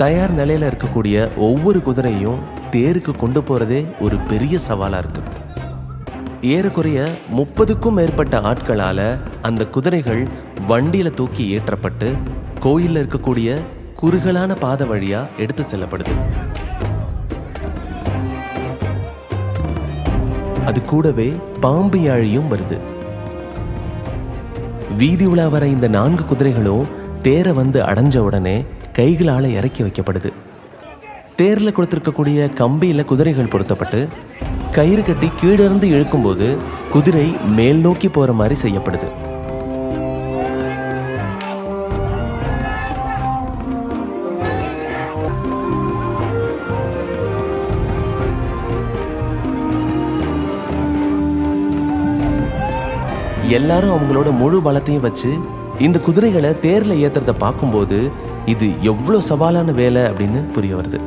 தயார் நிலையில இருக்கக்கூடிய ஒவ்வொரு குதிரையும் தேருக்கு கொண்டு போறதே ஒரு பெரிய சவாலா இருக்கு. ஏறக்குறைய 30க்கும் மேற்பட்ட ஆட்களால அந்த குதிரைகள் வண்டியில தூக்கி ஏற்றப்பட்டு கோயில்ல இருக்கக்கூடிய குறுகலான பாதை வழியா எடுத்து செல்லப்படுது. அது கூடவே பாம்பு யாழியும் வருது. வீதி உலா வர இந்த 4 குதிரைகளும் தேரை வந்து அடைஞ்ச உடனே கைகளால இறக்கி வைக்கப்படுது. தேர்ல கொடுத்திருக்கக்கூடிய கம்பியில குதிரைகள் பொருத்தப்பட்டு கயிறு கட்டி கீழிருந்து இழுக்கும்போது குதிரை மேல் நோக்கி போற மாதிரி செய்யப்படுது. எல்லாரும் அவங்களோட முழு பலத்தையும் வச்சு இந்த குதிரைகளை தேர்ல ஏத்துறத பார்க்கும்போது இது எவ்வளவு சவாலான வேலை அப்படின்னு புரிய வருது.